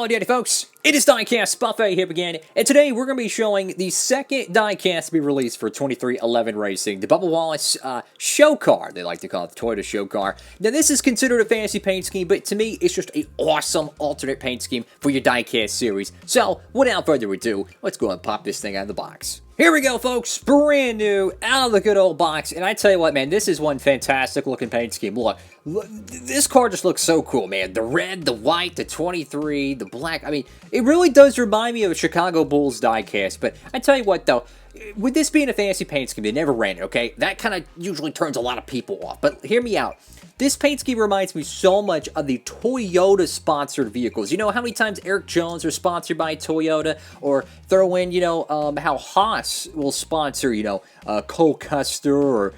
Howdy folks, it is Diecastbuffet here again, and today we're going to be showing the second diecast to be released for 2311 Racing, the Bubba Wallace Showcar, they like to call it, the Toyota Showcar. Now this is considered a fantasy paint scheme, but to me it's just an awesome alternate paint scheme for your diecast series. So without further ado, let's go and pop this thing out of the box. Here we go, folks, brand new, out of the good old box, and I tell you what, man, this is one fantastic looking paint scheme. Look, this car just looks so cool, man. The red, the white, the 23, the black, I mean, it really does remind me of a Chicago Bulls diecast, but I tell you what, though, with this being a fantasy paint scheme, they never ran it, okay? That kind of usually turns a lot of people off, but hear me out. This paint scheme reminds me so much of the Toyota-sponsored vehicles. You know how many times Eric Jones are sponsored by Toyota? Or throw in, how Haas will sponsor, Cole Custer or,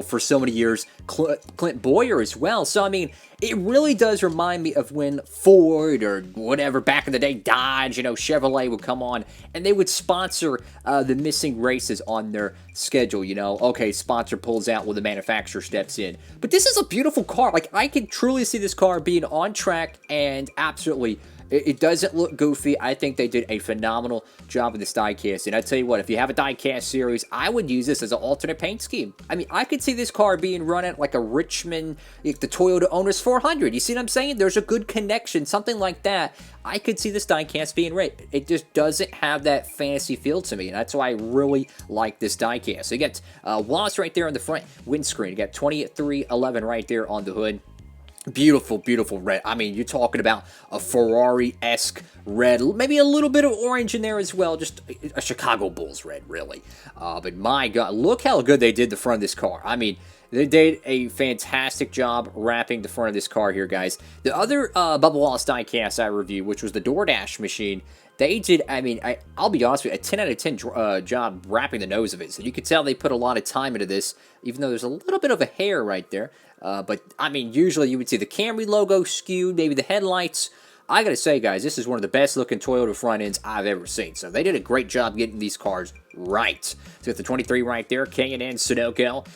for so many years, Clint Boyer as well. So, I mean, it really does remind me of when Ford or whatever, back in the day, Dodge, Chevrolet would come on and they would sponsor the missing races on their schedule, Okay, sponsor pulls out when the manufacturer steps in. But this is a beautiful car. Like, I can truly see this car being on track and absolutely... It doesn't look goofy. I think they did a phenomenal job with this diecast. And I tell you what, if you have a diecast series, I would use this as an alternate paint scheme. I mean, I could see this car being run at like a Richmond, like the Toyota Owners 400. You see what I'm saying? There's a good connection, something like that. I could see this diecast being right. It just doesn't have that fantasy feel to me, and that's why I really like this diecast. So you got Wallace right there on the front windscreen. You got 2311 right there on the hood. Beautiful, beautiful red. I mean, you're talking about a Ferrari-esque red. Maybe a little bit of orange in there as well. Just a Chicago Bulls red, really. But my God, look how good they did the front of this car. I mean, they did a fantastic job wrapping the front of this car here, guys. The other Bubba Wallace diecast I reviewed, which was the DoorDash machine, they did, I mean, I'll be honest with you, a 10 out of 10 job wrapping the nose of it. So you could tell they put a lot of time into this, even though there's a little bit of a hair right there. But, I mean, usually you would see the Camry logo skewed, maybe the headlights. I gotta say, guys, this is one of the best looking Toyota front ends I've ever seen. So they did a great job getting these cars right. So got the 23 right there, K&N Sunoco.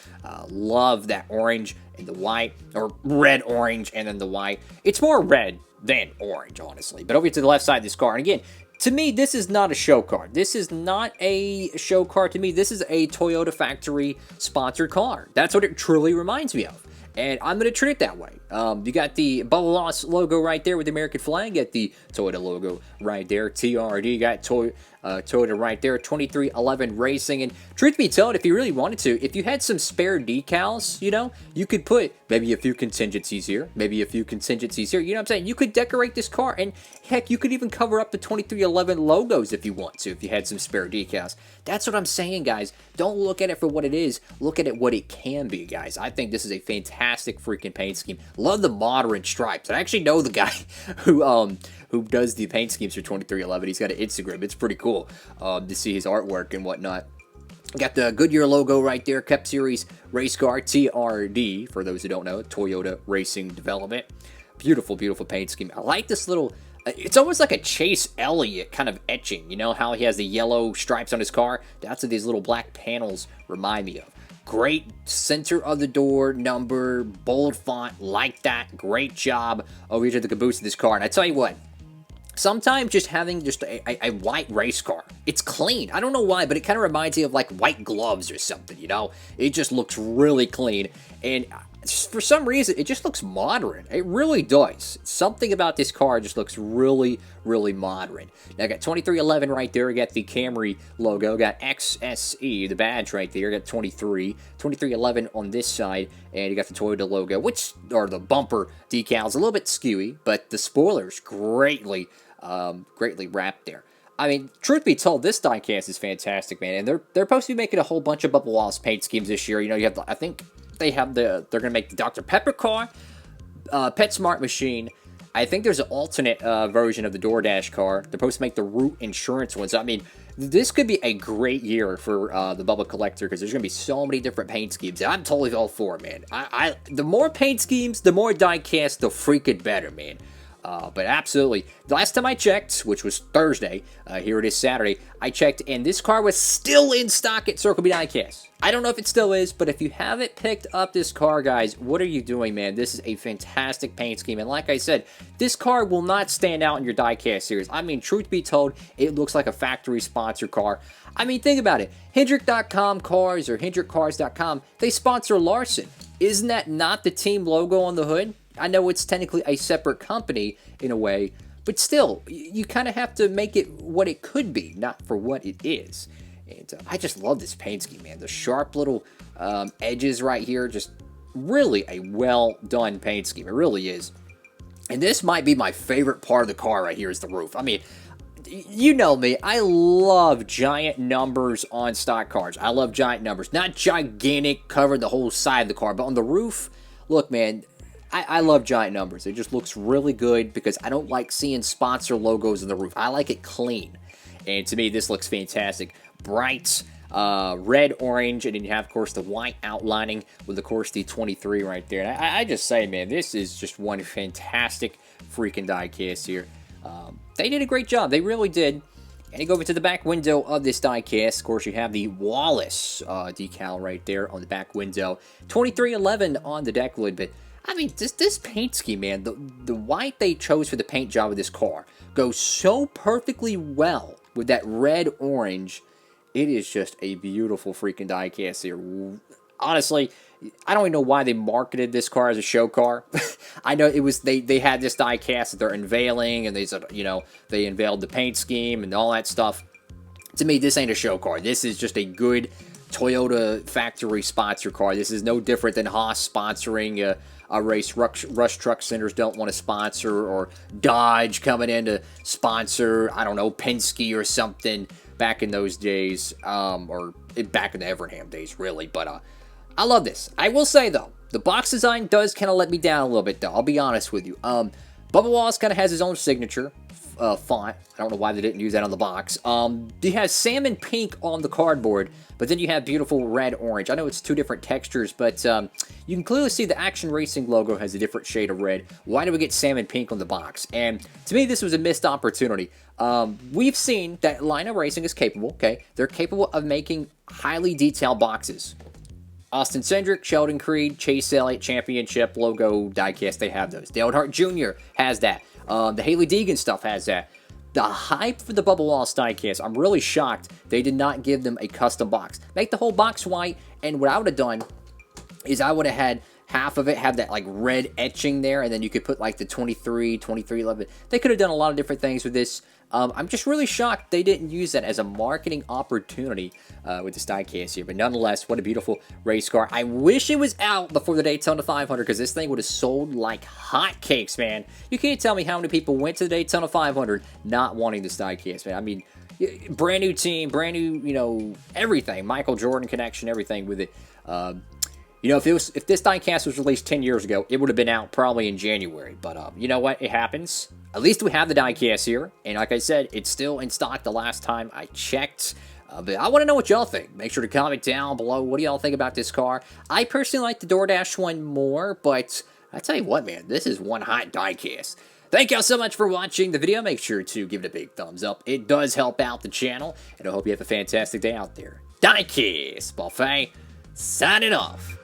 Love that orange and the white, or red-orange and then the white. It's more red than orange, honestly. But over to the left side of this car, and again, to me, this is not a show car. This is not a show car to me. This is a Toyota factory sponsored car. That's what it truly reminds me of. And I'm going to treat it that way. You got the Bubba Wallace logo right there with the American flag. You got the Toyota logo right there. TRD. You got Toyota right there. 2311 Racing. And truth be told, if you really wanted to, if you had some spare decals, you could put maybe a few contingencies here. Maybe a few contingencies here. You know what I'm saying? You could decorate this car. And heck, you could even cover up the 2311 logos if you want to, if you had some spare decals. That's what I'm saying, guys. Don't look at it for what it is. Look at it what it can be, guys. I think this is a fantastic freaking paint scheme. Love the modern stripes. I actually know the guy who does the paint schemes for 2311. He's got an Instagram. It's pretty cool to see his artwork and whatnot. Got the Goodyear logo right there. Cup Series Race Car TRD, for those who don't know, Toyota Racing Development. Beautiful, beautiful paint scheme. I like this little... It's almost like a Chase Elliott kind of etching. You know how he has the yellow stripes on his car? That's what these little black panels remind me of. Great center of the door number, bold font, like that. Great job over here to the caboose of this car. And I tell you what, sometimes just having just a white race car, it's clean. I don't know why, but it kind of reminds me of like white gloves or something, It just looks really clean. And for some reason, it just looks modern. It really does. Something about this car just looks really, really modern. Now, I got 2311 right there. I got the Camry logo. I got XSE, the badge right there. I got 2311 on this side. And you got the Toyota logo, which are the bumper decals. A little bit skewy, but the spoilers greatly wrapped there. I mean, truth be told, this diecast is fantastic, man. And they're supposed to be making a whole bunch of Bubba Wallace paint schemes this year. You have the, I think... they're going to make the Dr. Pepper car, PetSmart machine. I think there's an alternate version of the DoorDash car. They're supposed to make the Root Insurance ones. I mean, this could be a great year for the Bubba Collector because there's going to be so many different paint schemes. And I'm totally all for it, man. The more paint schemes, the more diecast, the freaking better, man. But absolutely, the last time I checked, which was Thursday, here it is Saturday, I checked and this car was still in stock at Circle B Diecast. I don't know if it still is, but if you haven't picked up this car, guys, what are you doing, man? This is a fantastic paint scheme, and like I said, this car will not stand out in your Diecast series. I mean, truth be told, it looks like a factory sponsor car. I mean, think about it. Hendrick.com cars or HendrickCars.com, they sponsor Larson. Isn't that not the team logo on the hood? I know it's technically a separate company in a way, but still, you kind of have to make it what it could be, not for what it is. And I just love this paint scheme, man. The sharp little edges right here, just really a well-done paint scheme. It really is. And this might be my favorite part of the car right here is the roof. I mean, you know me, I love giant numbers on stock cars. I love giant numbers. Not gigantic, covering the whole side of the car, but on the roof, look, man, I love giant numbers. It just looks really good because I don't like seeing sponsor logos on the roof. I like it clean. And to me, this looks fantastic. Bright red, orange, and then you have, of course, the white outlining with, of course, the 23 right there. And I just say, man, this is just one fantastic freaking diecast here. They did a great job. They really did. And you go over to the back window of this diecast. Of course, you have the Wallace decal right there on the back window. 2311 on the deck lid, but I mean, this paint scheme, man, the white they chose for the paint job of this car goes so perfectly well with that red-orange. It is just a beautiful freaking diecast here. Honestly, I don't even know why they marketed this car as a show car. I know it was they had this diecast that they're unveiling, and they said, you know, they unveiled the paint scheme and all that stuff. To me, this ain't a show car. This is just a good Toyota factory sponsor car. This is no different than Haas sponsoring a race Rush Truck Centers don't want to sponsor, or Dodge coming in to sponsor, I don't know, Penske or something back in those days, or back in the Evernham days, really. But I love this. I will say, though, the box design does kind of let me down a little bit, though. I'll be honest with you. Bubba Wallace kind of has his own signature font. I don't know why they didn't use that on the box. You have salmon pink on the cardboard, but then you have beautiful red orange. I know it's two different textures, but you can clearly see the Action Racing logo has a different shade of red. Why do we get salmon pink on the box? And to me, this was a missed opportunity. We've seen that Lino Racing is capable, okay? They're capable of making highly detailed boxes. Austin Cindric, Sheldon Creed, Chase Elliott Championship logo diecast, they have those. Dale Earnhardt Jr. has that. The Haley Deegan stuff has that. The hype for the Bubba Wallace diecast, I'm really shocked they did not give them a custom box. Make the whole box white, and what I would have done is I would have had half of it have that like red etching there, and then you could put like the 23, 2311. They could have done a lot of different things with this. I'm just really shocked they didn't use that as a marketing opportunity with this diecast here. But nonetheless, what a beautiful race car. I wish it was out before the Daytona 500, because this thing would have sold like hotcakes, man. You can't tell me how many people went to the Daytona 500 not wanting this diecast, man. I mean, brand new team, brand new, you know, everything. Michael Jordan connection, everything with it. You know, if this diecast was released 10 years ago, it would have been out probably in January. But you know what? It happens. At least we have the diecast here. And like I said, it's still in stock the last time I checked. But I want to know what y'all think. Make sure to comment down below. What do y'all think about this car? I personally like the DoorDash one more. But I tell you what, man, this is one hot diecast. Thank y'all so much for watching the video. Make sure to give it a big thumbs up. It does help out the channel. And I hope you have a fantastic day out there. Diecastbuffet signing off.